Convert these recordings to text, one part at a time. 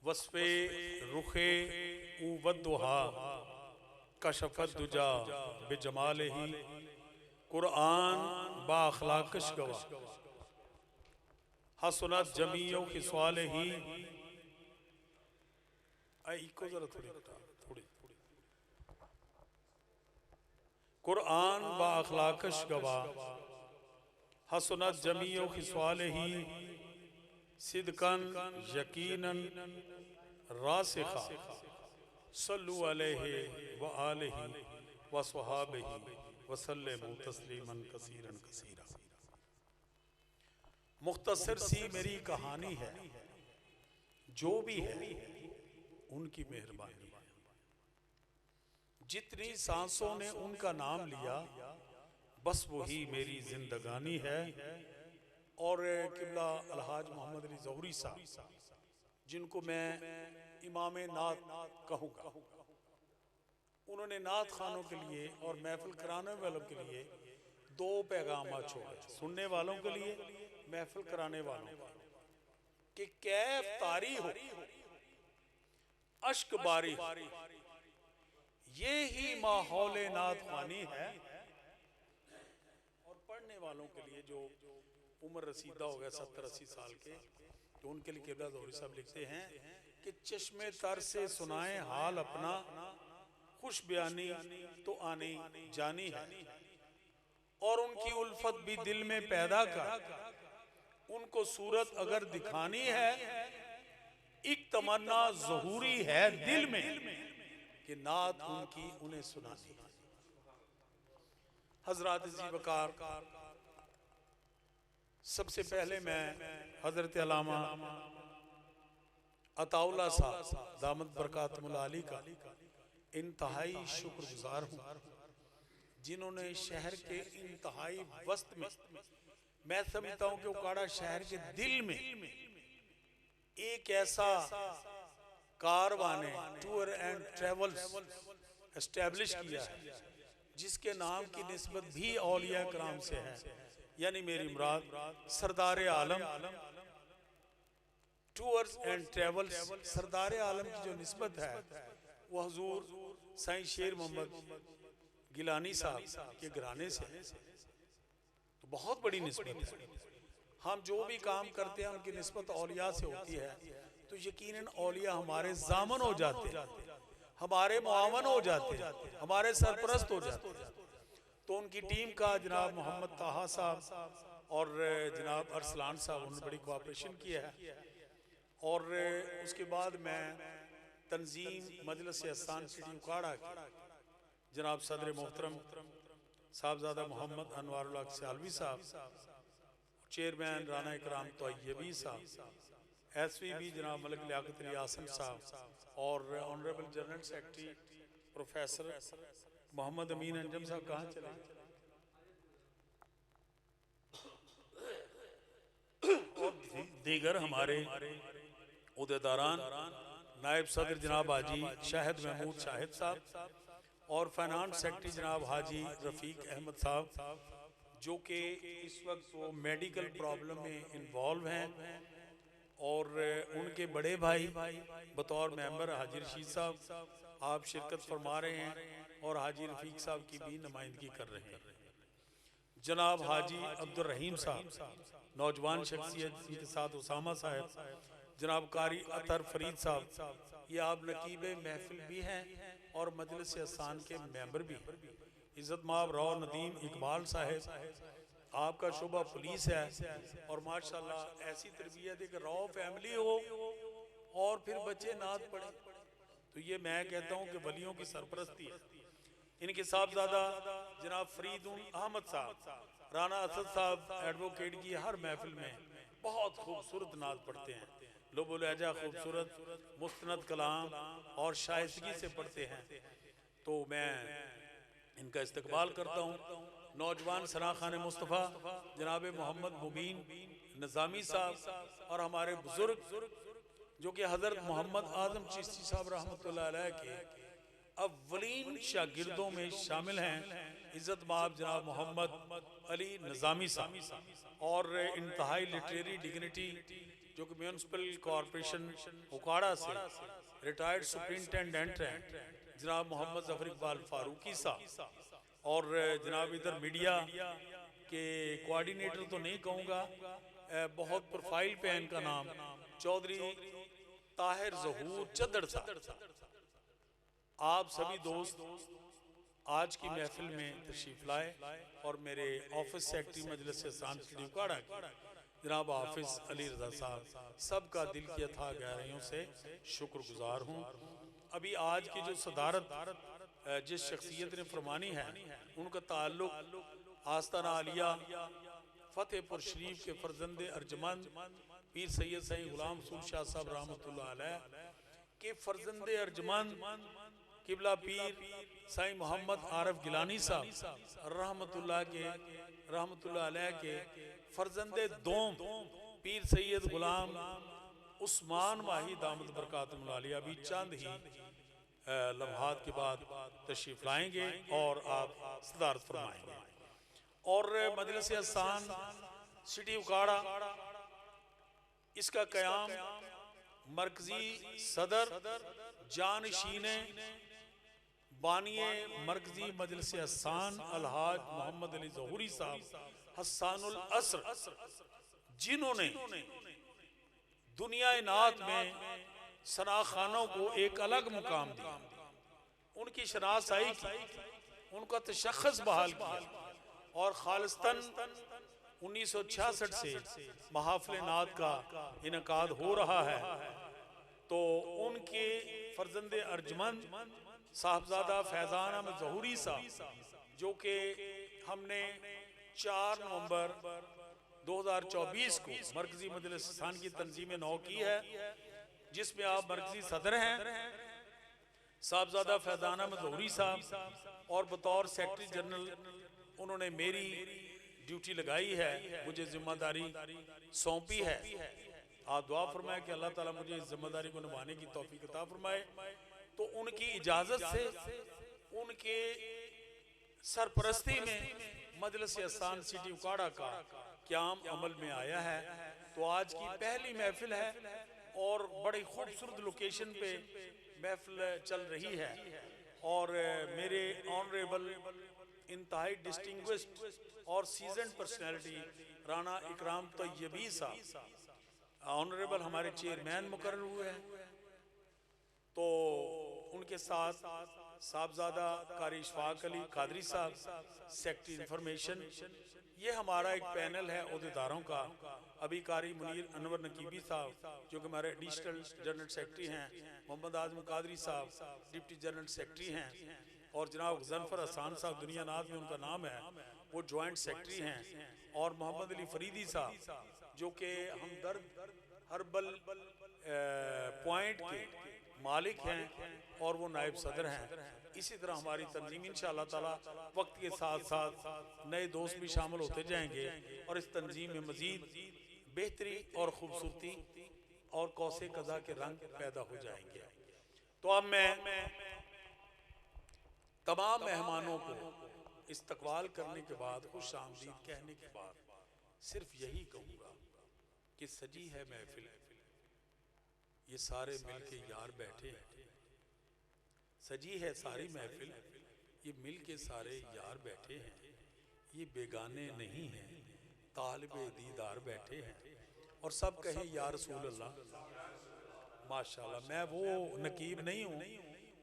वस्फे रुखे उवद्दुहा कशफत दुजा बेजमाल ही कुरान बा अखलाकश गवा हसनत जमीओ की सवाल ही इको जरा थोड़ी कुरान बा अखलाकश गवा हसनत जमीओ की सवाल ही सिदकन यकीनन रासिखा सल्लु अलैहि व आलिहि व स्वहाबिहि व सल्लमु तस्लीमन कसीरन कसीरा। मुख्तसर सी मेरी कहानी है, जो भी है उनकी मेहरबानी है। जितनी सांसों ने उनका नाम लिया बस वही मेरी जिंदगानी है। और किबला अलहाज मोहम्मद अली ज़ौहरी साहब, जिनको मैं इमाम नात कहूँगा, उन्होंने नात खानों के लिए और महफिल कराने वालों के लिए दो पैगाम छोड़े, सुनने वालों के लिए, महफिल कराने वालों के लिए, कि कैफ तारी हो अश्क बारी, ये ही माहौल नात खानी है। और पढ़ने वालों के लिए जो उम्र रसीदा हो गया 70-80 साल के, तो उनके लिए किबला ज़ौहरी साहब लिखते हैं कि चश्मे तर से सुनाए हाल अपना, खुश बयानी तो आनी जानी है। और उनकी उल्फत भी दिल में पैदा कर, उनको सूरत अगर दिखानी है, एक तमन्ना ज़हूरी है दिल में कि नात उनकी उन्हें सुनानी है। हजरत जी वकार, सबसे पहले मैं हजरत अल्लामा अताउल्लाह साहब दामद बरकातुहुल आली का इंतहाई शुक्रगुजार हूँ, जिन्होंने शहर के इंतहाई वस्त में, मैं समझता हूँ कि उकाड़ा शहर के दिल में एक ऐसा कारवाने टूर एंड ट्रेवल्स एस्टेब्लिश किया है, जिसके नाम की निस्बत भी औलिया कराम से है। यानी मेरी मुराद सरदार आलम टूर्स एंड ट्रेवल्स, सरदार आलम की जो निस्बत है वो हुजूर साईं शेर मोहम्मद गिलानी साहब के घराने से है, तो बहुत बड़ी निस्बत है। हम जो भी काम करते हैं उनकी निस्बत औलिया से होती है, तो यकीनन औलिया हमारे जामन हो जाते हैं, हमारे मुआवन हो जाते हैं, हमारे सरपरस्त हो जाते हैं। तो उनकी टीम का जनाब मोहम्मद ताहा साहब और जनाब अरसलान साहब, उन्होंने बड़ी कोऑपरेशन किया है। और उसके बाद मैं तंजीम मजलिस एहसान सिटी उकाड़ा की जनाब सदर मोहतरम साहबजादा मोहम्मद अनवारुल्लाह सियालवी साहब, चेयरमैन राना इकराम तोय्यबी साहब, SVB जनाब मलिक लियाकत अली आसम साहब, और honourable general secretary professor Mohammad Amin Anjum साहब कहाँ चले, और दीगर हमारे उहदेदारान, नायब सदर जनाब हाजी शाहिद महमूद शाहिद साहब, और फाइनेंस सेक्रेटरी जनाब हाजी रफ़ीक अहमद साहब, जो कि इस वक्त वो मेडिकल प्रॉब्लम में इन्वॉल्व हैं, और उनके बड़े भाई बतौर मेंबर हाजी रशीद साहब आप शिरकत फरमा रहे हैं, और हाजी रफ़ीक साहब की भी नुमाइंदगी कर रहे हैं। जनाब हाजी अब्दुल रहीम साहब नौजवान शख्सियत, इनके साथ उसामा साहब, जनाब कारी अतर फरीद साहब, ये आप नकीब महफिल भी हैं और मजलिस एहसान के मेंबर भी हैं। इज़्ज़त माब रौ नदीम इकबाल साहब, आपका शोबा पुलिस है, और माशाल्लाह ऐसी तरबियत है कि रौ फैमिली हो और फिर बच्चे नात पढ़े, तो ये मैं कहता हूँ कि वलियों की सरपरस्ती है। इनके साहबजादा जनाब फरीदुल अहमद साहब, राना असद साहब एडवोकेट की हर महफिल में बहुत खूबसूरत नात पढ़ते हैं, लोबो लहजा खूबसूरत मुस्तनद कलाम और शाइस्तगी से पढ़ते हैं, तो मैं इनका इस्तकबाल करता हूँ। नौजवान सराखान मुस्तफ़ा जनाब मोहम्मद मुबीन निज़ामी साहब, और हमारे बुजुर्ग जो कि हज़रत मोहम्मद आज़म चिश्ती साहब रहमतुल्लाह अलैह के अव्वलीन शागिर्दों में शामिल हैं। इज़्ज़त माब जनाब मोहम्मद अली निज़ामी साहब, और इंतहाई लिटरेरी डिग्निटी जो कि म्यूनसिपल कॉरपोरेशन उकाड़ा से रिटायर्ड सुपरिंटेंडेंट हैं, जनाब मोहम्मद जफर इकबाल फारूकी साहब, और जनाब इधर मीडिया के कोऑर्डिनेटर तो नहीं कहूँगा, बहुत प्रोफाइल पे है इनका नाम, चौधरी ताहिर ज़हूर चद्दड़ साहब। आप सभी दोस्त आज की महफिल में तशरीफ लाए और मेरे ऑफिस सेक्रेटरी मजलिस एहसान सिटी उकाड़ा जनाब हाफिज अली रजा साहब, सबका दिल की अथाह गहराइयों से शुक्रगुजार हूँ। अभी आज की जो सदारत जिस शख्सियत ने फरमानी है, उनका ताल्लुक आस्ताना आलिया फतेहपुर शरीफ के फर्जंद अर्जमंद पीर सैयद सईद गुलाम रसूल शाह साहब रहमतुल्लाह अलैह के फर्जंद अर्जमंद किबला पीर साईं मोहम्मद आरफ गिलानी साहब रहमतुल्लाह अलैह के फर्जंदे दोम पीर सैयद गुलाम उस्मान माही दामद बरकातुहुल आलिया भी चंद ही लम्हात के बाद तशरीफ लाएंगे और आप सदारत फरमाएंगे। और मजलिस एहसान सिटी उकाड़ा, इसका क़याम मरकजी सदर जानशीने बानिए मरकजी मजलिस एहसान अलहाज मोहम्मद अली ज़हूरी साहब हस्सानुल असर, जिन्होंने दुनिया नात में सना खानों को एक अलग मुकाम दिया, उनकी शनासाई की, उनका तशख़्ख़ुस बहाल किया और खालिस्तन 1966 से महाफिल नात का इनकाद हो रहा है। तो उनके फर्जंदे अर्जमंद साहबजादा फैज़ान अहमद ज़हूरी साहब, जो कि हमने 4 नवंबर 2024 को मरकजी मजलिस एहसान की तंजीम नौ की है, जिसमें आप मरकजी सदर हैं साहबजादा फैज़ान अहमद ज़हूरी साहब, और बतौर सेक्रेटरी जनरल उन्होंने मेरी ड्यूटी लगाई है, मुझे जिम्मेदारी सौंपी है। आप दुआ फरमाए कि अल्लाह ताला मुझे इस जिम्मेदारी को निभाने की तौफीक अता फरमाए। तो उनकी इजाज़त से उनके सरपरस्ती में मजलिस एहसान सिटी उकाड़ा का क़याम अमल में आया है। तो आज की पहली महफिल है और बड़ी खूबसूरत लोकेशन पे महफिल चल रही है, और मेरे ऑनरेबल इंतहाई डिस्टिंग्विश्ड और सीजन पर्सनैलिटी राना इकराम तैयबी साहब ऑनरेबल हमारे चेयरमैन मुकर्रर हुए हैं। तो उनके साथ साहबजादा कारी इशफाक अली कादरी साहब सेक्रेटरी इंफॉर्मेशन, ये हमारा एक पैनल है अहदेदारों का। अभी कारी मुनीर अनवर नकीबी साहब जो कि हमारे एडिशनल जनरल सेक्रेटरी हैं, मोहम्मद आजम कादरी साहब डिप्टी जनरल सेक्रेटरी हैं, और जनाब गजनफर हसान साहब दुनिया नाज में उनका नाम है, वो जॉइंट सेक्रेटरी हैं, और मोहम्मद अली फरीदी साहब जो कि हमदर्द हर्बल पॉइंट के मालिक हैं और वो नायब सदर हैं। इसी तरह हमारी तंजीम इंशाअल्लाह ताला वक्त के साथ साथ नए दोस्त भी शामिल होते जाएंगे और इस तंजीम में मजीद बेहतरी और खूबसूरती और कौसे कज़ा के रंग पैदा हो जाएंगे। तो अब मैं तमाम मेहमानों को इस्तकबाल करने के बाद, खुश आमदीद कहने के बाद सिर्फ यही कहूँगा कि सजी है महफिल, ये सारे मिलके यार बैठे हैं। सजी है सारी महफिल, ये मिलके सारे यार बैठे हैं, ये बेगाने नहीं हैं, तालिबे दीदार बैठे हैं, और सब कहें या रसूल अल्लाह। माशाल्लाह, मैं वो नकीब नहीं हूँ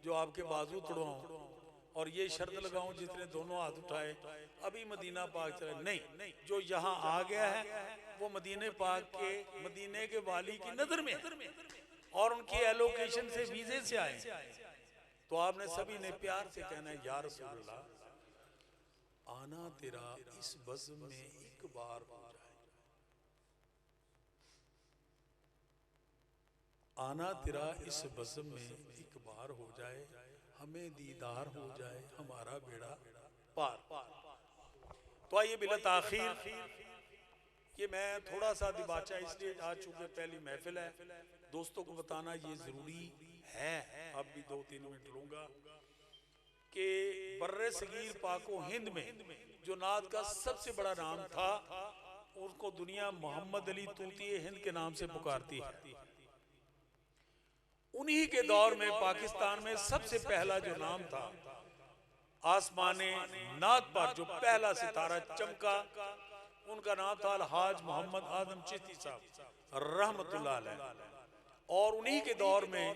जो आपके बाजू तोड़वाऊँ और ये शर्त लगाऊं जितने दोनों हाथ उठाए अभी मदीना पाक चले, नहीं, जो यहाँ आ गया है वो मदीने पाक के, मदीने के वाली की नजर में और उनकी एलोकेशन से वीजे से आए। तो आपने सभी ने प्यार से कहना है या रसूल अल्लाह, आना तेरा इस बज़्म में एक बार हो जाए, आना तेरा इस बज़्म में एक बार हो जाए, हमें दीदार हो जाए, हमारा बेड़ा पार। तो आइए बिला ताखीर, ये मैं थोड़ा सा दिबाचा इसलिए आज चूंकि पहली महफिल है, दोस्तों को बताना ये जरूरी है, अब भी 2-3 मिनट लूंगा कि बर्रे सगीर पाको हिंद में जो नात का सबसे बड़ा नाम था उनको दुनिया मोहम्मद अली तूती हिंद के नाम से पुकारती है। उन्हीं के दौर में पाकिस्तान में सबसे पहला जो नाम था आसमाने नात पर जो पहला सितारा चमका, उनका नाम था अलहाज मोहम्मद आदम चिश्ती साहब रहमतुल्लाह अलैह। और उन्हीं के दौर में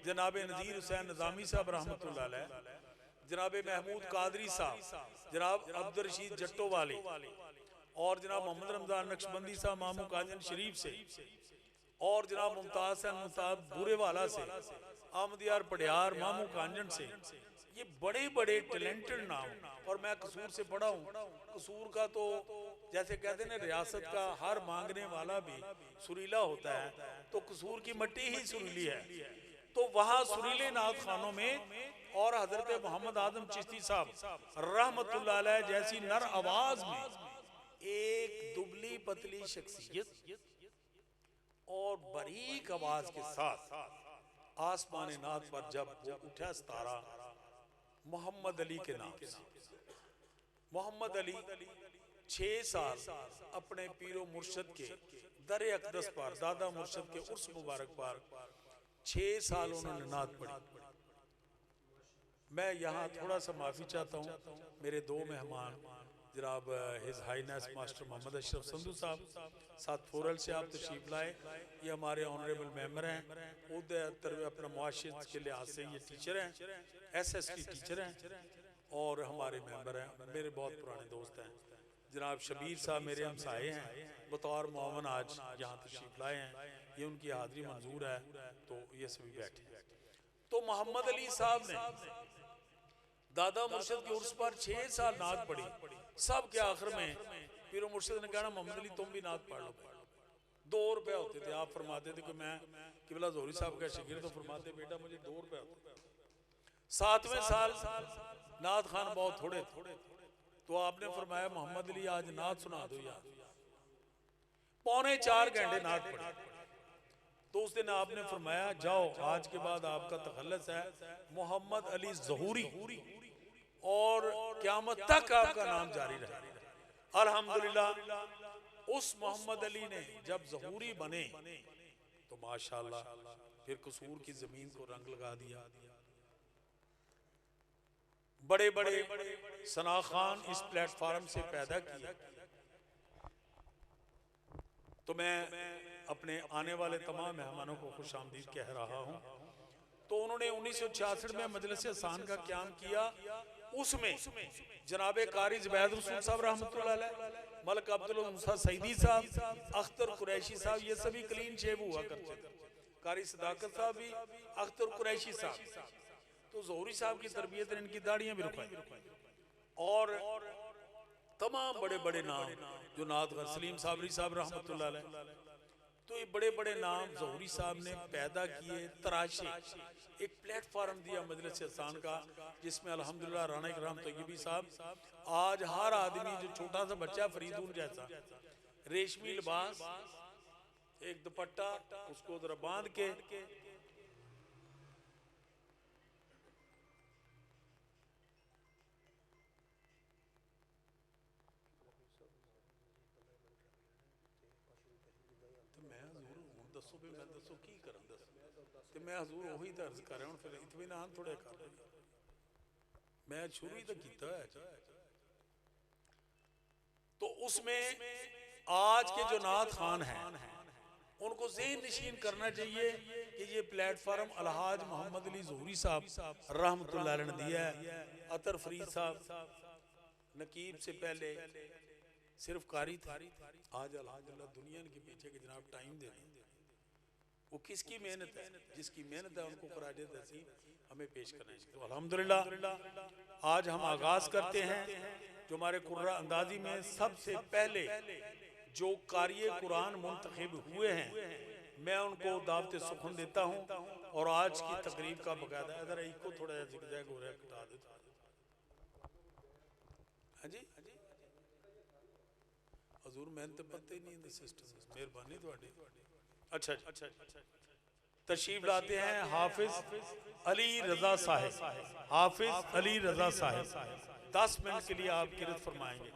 जनाब नज़ीर हुसैन निज़ामी साहब रहमतुल्लाह अलैह, जनाब महमूद कादरी साहब, जनाब अब्दुल रशीद जट्टो वाले और जनाब मोहम्मद रमजान नक्शबंदी साहब मामू कांजन शरीफ से और जनाब मुमताज मुमताज बुरे वाला से, अहमदियार पटियार मामू कांजन से, ये बड़े बड़े टैलेंटेड नाम। और मैं कसूर से पढ़ा हूँ। कसूर का तो जैसे कहते हैं ना रियासत का हर मांगने वाला भी सुरीला होता है, तो कसूर की मट्टी ही सुरीली है। तो वहाँ सुरीले नात खानों में और हजरत मोहम्मद आदम चिश्ती साहब रहमतुल्लाह अलैह जैसी नर आवाज में एक दुबली पतली शख्सियत और बारीक आवाज के साथ आसमान नात पर जब वो उठा सितारा मोहम्मद अली के नाम से। मोहम्मद अली 6 साल अपने पीरो मुर्शद के दर अक़दस पर, दादा मुर्शद के उर्स मुबारक पर 6 साल उन्होंने नात पढ़ी। मैं यहाँ थोड़ा सा माफ़ी चाहता हूँ, मेरे 2 मेहमान जनाब his highness master Mohammad Ashraf Sandhu साहब साथ फोरल से आप तशरीफ लाए। ये हमारे ऑनरेबल मेंबर हैं, उधर अपना मुआशियत के लिहाज से ये टीचर हैं, SST टीचर हैं और हमारे मेंबर हैं, मेरे बहुत पुराने दोस्त हैं। जनाब शबीर साहब मेरे हमसाए हैं, बतौर मोमन आज यहाँ तशरीफ लाए हैं, ये उनकी हाजिरी मंजूर है, तो ये सभी बैठे हैं। तो मोहम्मद अली साहब ने दादा मुर्शद के उर्स पर 6 साल नात पढ़ी। सब के आखिर में पीरो मुर्शद ने कहना मोहम्मद अली तुम भी नात पढ़ लो। 2 रुपए होते थे, आप फरमाते थे कि मैं किबला ज़ोहरी साहब का शागिर्द, तो फरमाते बेटा मुझे 2 रुपए होते। 7वें साल नात खान बहुत थोड़े थे, तो आपने फरमाया मोहम्मद अली आज नात सुना दो यार। 3.25 घंटे नात पढ़ी। तो उस दिन आपने फरमाया जाओ आज के बाद आपका तखल्लुस है मोहम्मद अली ज़हूरी, और क़यामत तक आपका नाम जारी रहे। अल्हम्दुलिल्लाह उस मोहम्मद अली ने जब ज़हूरी बने तो माशाअल्लाह फिर कसूर की ज़मीन को रंग लगा दिया। बड़े बड़े सना खान इस प्लेटफार्म से पैदा किए। तो मैं अपने आने वाले तमाम मेहमानों को खुश आमदीद कह रहा हूँ। तो उन्होंने 1966 में मजलिस अहसान का क़याम किया। उसमें जनाबे कारी ज़ुबैद रसूल साहब रहमतुल्लाह अलैह, मलक अब्दुल मूसा सईदी साहब, अख्तर कुरैशी साहब, ये सभी क्लीन शेव हुआ करते थे। कारी सदाकत साहब भी, अख्तर कुरैशी साहब। तो ज़हूरी साहब की तरबियत ने इनकी दाढ़ियाँ भी रुकवाई। और तमाम बड़े बड़े नाम जो नात सलीम साबरी साहब रहमतुल्लाह अलैह, तो ये बड़े बड़े नाम ज़हूरी साहब ने पैदा किए, तराशे। एक प्लेटफार्म दिया मजलिस अहसान का, जिसमें अल्हम्दुलिल्लाह राना इकराम तैयबी साहब, आज हर आदमी जो छोटा सा बच्चा फरीदून जैसा रेशमी लिबास, एक दुपट्टा उसको जरा बांध के, दसो भी मैं दसो की करन दस ते मैं हजूर वही दर्ज कर रहा हूं, फिर इत्मीनान थोड़े कर मैं शुरू ही तो कीता है। तो उसमें आज के जो नात खान हैं उनको ज़हन नशीन करना चाहिए कि ये प्लेटफार्म अलहाज मोहम्मद अली ज़हूरी साहब रहमतुल्लाह अलैह ने दिया है। अतर फरीद साहब नकीब से पहले सिर्फ कारी था, आज अल्हम्दुलिल्लाह दुनिया के पीछे के जनाब टाइम दे रहे हैं। वो किसकी मेहनत है? जिसकी मेहनत है उनको खराज तहसीन हमें पेश करना है। तो अल्हम्दुलिल्लाह आज हम आगाज करते हैं जो हमारे कुर्रा अंदाजी में सबसे पहले जो कारी कुरान मुंतखब हुए हैं, मैं उनको दावत सुखन देता हूँ। और आज की तकरीब का बकायदा इधर को थोड़ा जिगजैग हो रहा है, कटा देता। हाँ जी हजूर मैंने तो पता ही नहीं सिस्टम, मेहरबानी थोड़ी। अच्छा तशरीफ लाते हैं हाफिज अली रजा साहिब। हाफिज अली रजा साहिब 10 मिनट के लिए आप किरत फरमाएंगे।